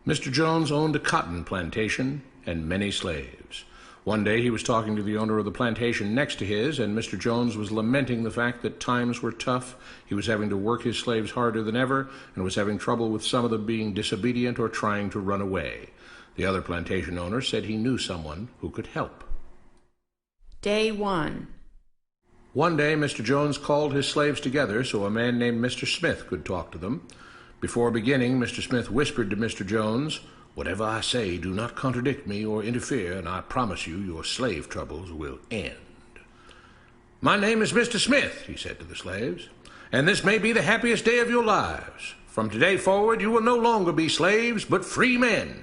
Mr. Jones owned a cotton plantation and many slaves. One day he was talking to the owner of the plantation next to his, and Mr. Jones was lamenting the fact that times were tough. He was having to work his slaves harder than ever, and was having trouble with some of them being disobedient or trying to run away. The other plantation owner said he knew someone who could help. Day 1. One day Mr. Jones called his slaves together so a man named Mr. Smith could talk to them. Before beginning, Mr. Smith whispered to Mr. Jones, "Whatever I say, do not contradict me or interfere, and I promise you your slave troubles will end." "My name is Mr. Smith," he said to the slaves, "and this may be the happiest day of your lives. From today forward, you will no longer be slaves, but free men."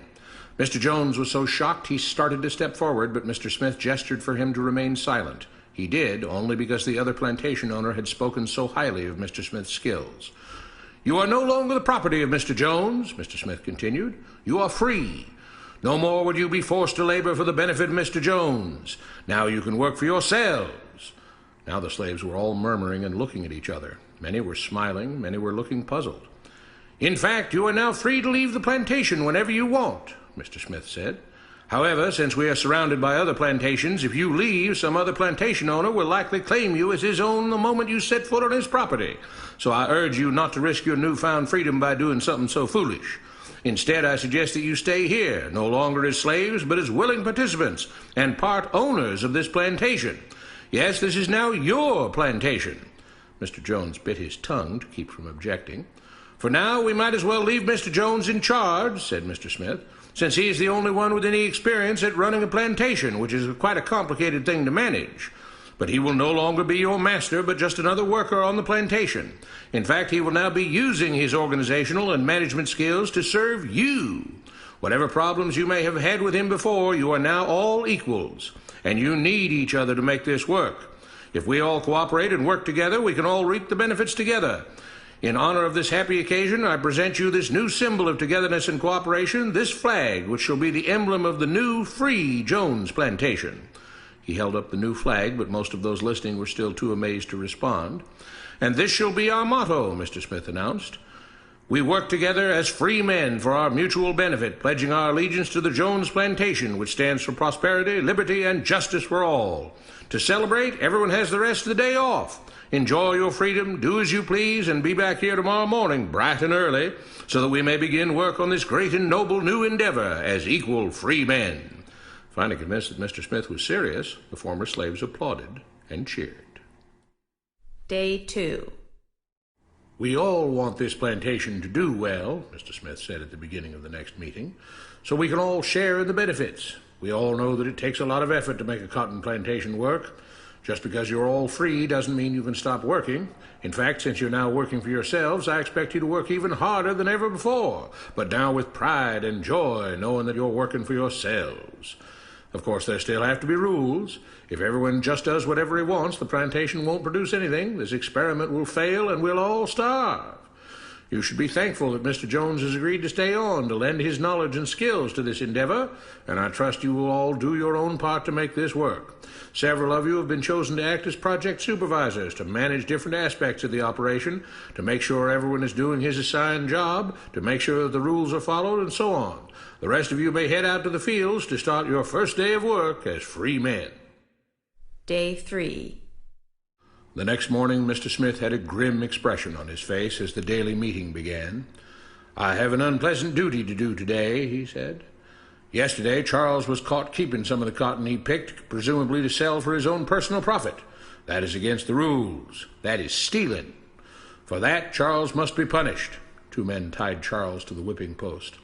Mr. Jones was so shocked he started to step forward, but Mr. Smith gestured for him to remain silent. He did, only because the other plantation owner had spoken so highly of Mr. Smith's skills. "You are no longer the property of Mr. Jones," Mr. Smith continued. "You are free. No more would you be forced to labor for the benefit of Mr. Jones. Now you can work for yourselves." Now the slaves were all murmuring and looking at each other. Many were smiling, many were looking puzzled. "In fact, you are now free to leave the plantation whenever you want," Mr. Smith said. "However, since we are surrounded by other plantations, if you leave, some other plantation owner will likely claim you as his own the moment you set foot on his property. So I urge you not to risk your newfound freedom by doing something so foolish. Instead, I suggest that you stay here, no longer as slaves, but as willing participants and part owners of this plantation. Yes, this is now your plantation." Mr. Jones bit his tongue to keep from objecting. "For now, we might as well leave Mr. Jones in charge," said Mr. Smith, "since he is the only one with any experience at running a plantation, which is quite a complicated thing to manage. But he will no longer be your master, but just another worker on the plantation. In fact, he will now be using his organizational and management skills to serve you. Whatever problems you may have had with him before, you are now all equals, and you need each other to make this work. If we all cooperate and work together, we can all reap the benefits together. In honor of this happy occasion, I present you this new symbol of togetherness and cooperation, this flag, which shall be the emblem of the new, free Jones plantation." He held up the new flag, but most of those listening were still too amazed to respond. "And this shall be our motto," Mr. Smith announced. "We work together as free men for our mutual benefit, pledging our allegiance to the Jones plantation, which stands for prosperity, liberty, and justice for all. To celebrate, everyone has the rest of the day off. Enjoy your freedom, do as you please, and be back here tomorrow morning, bright and early, so that we may begin work on this great and noble new endeavor as equal free men." Finally convinced that Mr. Smith was serious, the former slaves applauded and cheered. Day 2. "We all want this plantation to do well," Mr. Smith said at the beginning of the next meeting, "so we can all share in the benefits. We all know that it takes a lot of effort to make a cotton plantation work. Just because you're all free doesn't mean you can stop working. In fact, since you're now working for yourselves, I expect you to work even harder than ever before, but now with pride and joy, knowing that you're working for yourselves. Of course, there still have to be rules. If everyone just does whatever he wants, the plantation won't produce anything. This experiment will fail, and we'll all starve. You should be thankful that Mr. Jones has agreed to stay on to lend his knowledge and skills to this endeavor, and I trust you will all do your own part to make this work. Several of you have been chosen to act as project supervisors to manage different aspects of the operation, to make sure everyone is doing his assigned job, to make sure that the rules are followed, and so on. The rest of you may head out to the fields to start your first day of work as free men." Day 3. The next morning, Mr. Smith had a grim expression on his face as the daily meeting began. "I have an unpleasant duty to do today," he said. "Yesterday, Charles was caught keeping some of the cotton he picked, presumably to sell for his own personal profit. That is against the rules. That is stealing. For that, Charles must be punished." Two men tied Charles to the whipping post.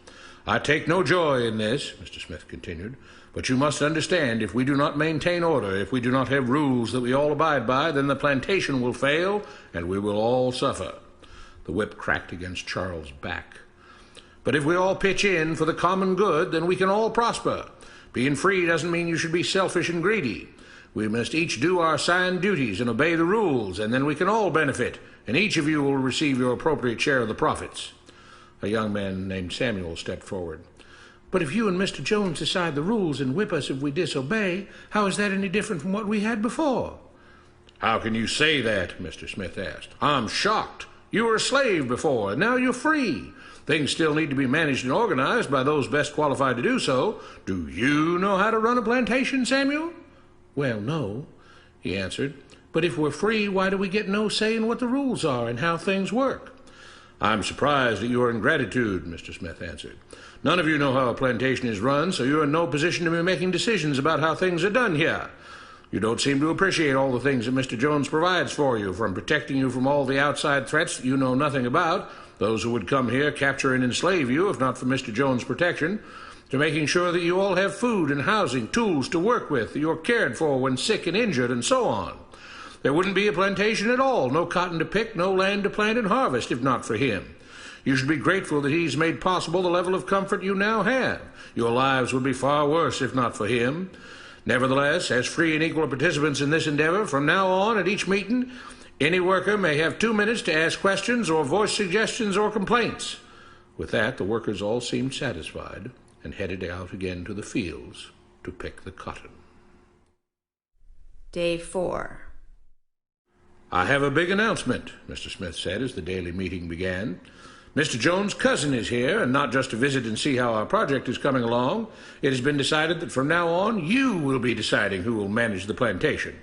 "I take no joy in this," Mr. Smith continued, "but you must understand, if we do not maintain order, if we do not have rules that we all abide by, then the plantation will fail, and we will all suffer." The whip cracked against Charles' back. "But if we all pitch in for the common good, then we can all prosper. Being free doesn't mean you should be selfish and greedy. We must each do our assigned duties and obey the rules, and then we can all benefit, and each of you will receive your appropriate share of the profits." A young man named Samuel stepped forward. "But if you and Mr. Jones decide the rules and whip us if we disobey, how is that any different from what we had before?" "How can you say that?" Mr. Smith asked. "I'm shocked. You were a slave before, and now you're free. Things still need to be managed and organized by those best qualified to do so. Do you know how to run a plantation, Samuel?" "Well, no," he answered. "But if we're free, why do we get no say in what the rules are and how things work?" "I'm surprised at your ingratitude," Mr. Smith answered. "None of you know how a plantation is run, so you're in no position to be making decisions about how things are done here. You don't seem to appreciate all the things that Mr. Jones provides for you, from protecting you from all the outside threats that you know nothing about, those who would come here, capture and enslave you if not for Mr. Jones' protection, to making sure that you all have food and housing, tools to work with, that you're cared for when sick and injured, and so on. There wouldn't be a plantation at all, no cotton to pick, no land to plant and harvest, if not for him. You should be grateful that he's made possible the level of comfort you now have. Your lives would be far worse if not for him. Nevertheless, as free and equal participants in this endeavor, from now on at each meeting, any worker may have 2 minutes to ask questions or voice suggestions or complaints." With that, the workers all seemed satisfied and headed out again to the fields to pick the cotton. Day 4. "I have a big announcement," Mr. Smith said as the daily meeting began. "Mr. Jones' cousin is here, and not just to visit and see how our project is coming along. It has been decided that from now on you will be deciding who will manage the plantation.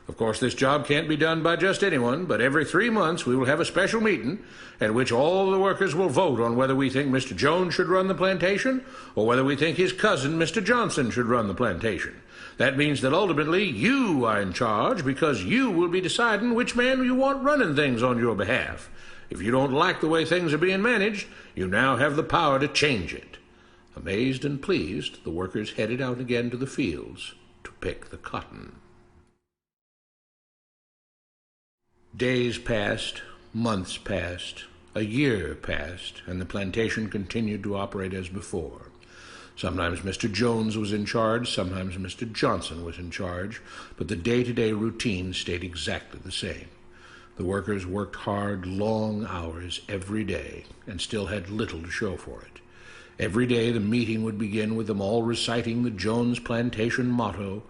Of course, this job can't be done by just anyone, but every 3 months we will have a special meeting at which all the workers will vote on whether we think Mr. Jones should run the plantation or whether we think his cousin, Mr. Johnson, should run the plantation. That means that ultimately you are in charge, because you will be deciding which man you want running things on your behalf. If you don't like the way things are being managed, you now have the power to change it." Amazed and pleased, the workers headed out again to the fields to pick the cotton. Days passed, months passed, a year passed, and the plantation continued to operate as before. Sometimes Mr. Jones was in charge, sometimes Mr. Johnson was in charge, but the day-to-day routine stayed exactly the same. The workers worked hard, long hours every day, and still had little to show for it. Every day the meeting would begin with them all reciting the Jones Plantation motto,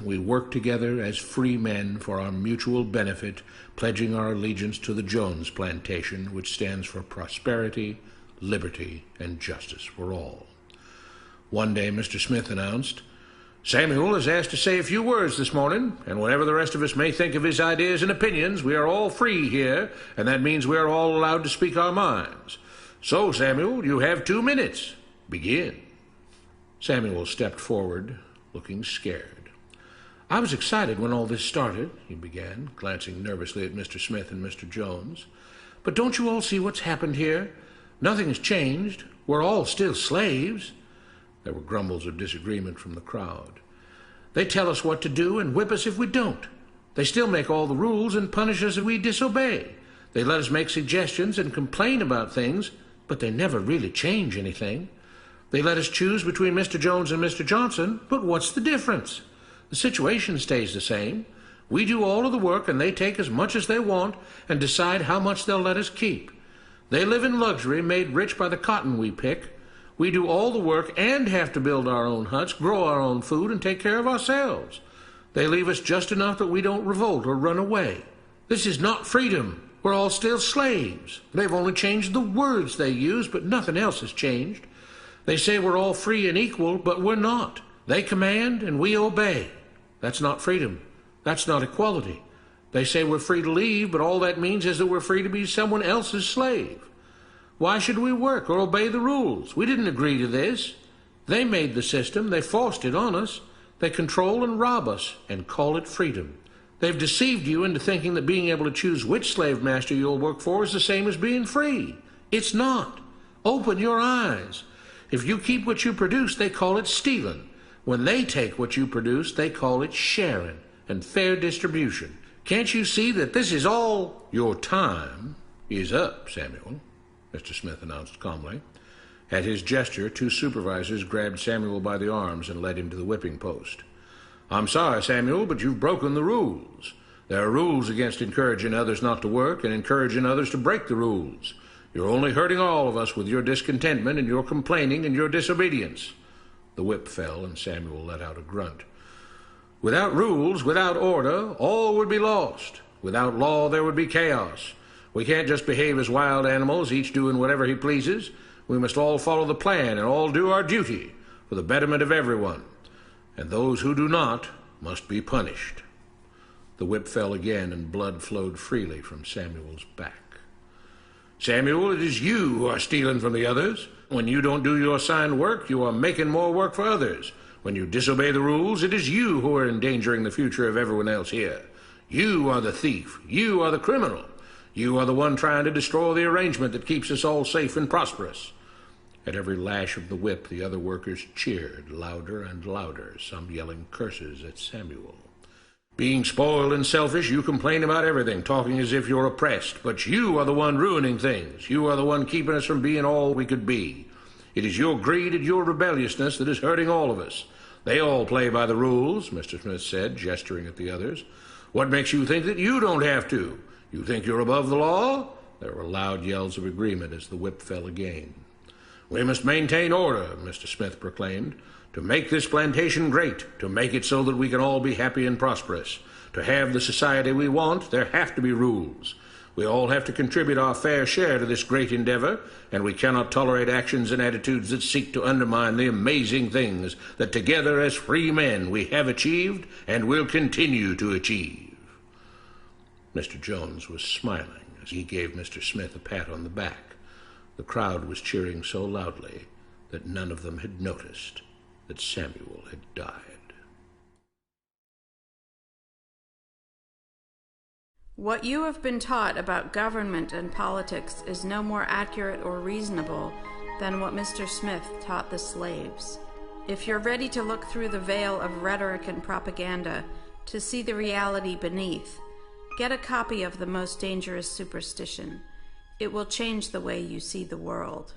"We work together as free men for our mutual benefit, pledging our allegiance to the Jones Plantation, which stands for prosperity, liberty, and justice for all." One day Mr. Smith announced, "Samuel is asked to say a few words this morning, and whatever the rest of us may think of his ideas and opinions, we are all free here, and that means we are all allowed to speak our minds. So, Samuel, you have 2 minutes. Begin." Samuel stepped forward, looking scared. "I was excited when all this started," he began, glancing nervously at Mr. Smith and Mr. Jones. "But don't you all see what's happened here? Nothing has changed. We're all still slaves." There were grumbles of disagreement from the crowd. "They tell us what to do and whip us if we don't. They still make all the rules and punish us if we disobey. They let us make suggestions and complain about things, but they never really change anything. They let us choose between Mr. Jones and Mr. Johnson, but what's the difference? The situation stays the same. We do all of the work and they take as much as they want and decide how much they'll let us keep. They live in luxury, made rich by the cotton we pick. We do all the work and have to build our own huts, grow our own food, and take care of ourselves. They leave us just enough that we don't revolt or run away. This is not freedom. We're all still slaves. They've only changed the words they use, but nothing else has changed. They say we're all free and equal, but we're not. They command and we obey. That's not freedom. That's not equality. They say we're free to leave, but all that means is that we're free to be someone else's slave. Why should we work or obey the rules? We didn't agree to this. They made the system. They forced it on us. They control and rob us and call it freedom. They've deceived you into thinking that being able to choose which slave master you'll work for is the same as being free. It's not. Open your eyes. If you keep what you produce, they call it stealing. When they take what you produce, they call it sharing and fair distribution. Can't you see that this is all? Your time is up, Samuel, Mr. Smith announced calmly. At his gesture, 2 supervisors grabbed Samuel by the arms and led him to the whipping post. "I'm sorry, Samuel, but you've broken the rules. There are rules against encouraging others not to work and encouraging others to break the rules. You're only hurting all of us with your discontentment and your complaining and your disobedience." The whip fell, and Samuel let out a grunt. "Without rules, without order, all would be lost. Without law, there would be chaos. We can't just behave as wild animals, each doing whatever he pleases. We must all follow the plan and all do our duty for the betterment of everyone, and those who do not must be punished. The whip fell again, and blood flowed freely from Samuel's back. Samuel, it is you who are stealing from the others. When you don't do your assigned work, you are making more work for others. When you disobey the rules, it is you who are endangering the future of everyone else here. You are the thief. You are the criminal. You are the one trying to destroy the arrangement that keeps us all safe and prosperous. At every lash of the whip, the other workers cheered louder and louder, some yelling curses at Samuel. Being spoiled and selfish, you complain about everything, talking as if you're oppressed. But you are the one ruining things. You are the one keeping us from being all we could be. It is your greed and your rebelliousness that is hurting all of us. They all play by the rules, Mr. Smith said, gesturing at the others. What makes you think that you don't have to? You think you're above the law? There were loud yells of agreement as the whip fell again. We must maintain order, Mr. Smith proclaimed, to make this plantation great, to make it so that we can all be happy and prosperous. To have the society we want, there have to be rules. We all have to contribute our fair share to this great endeavor, and we cannot tolerate actions and attitudes that seek to undermine the amazing things that together as free men we have achieved and will continue to achieve. Mr. Jones was smiling as he gave Mr. Smith a pat on the back. The crowd was cheering so loudly that none of them had noticed that Samuel had died. What you have been taught about government and politics is no more accurate or reasonable than what Mr. Smith taught the slaves. If you're ready to look through the veil of rhetoric and propaganda to see the reality beneath, get a copy of The Most Dangerous Superstition. It will change the way you see the world.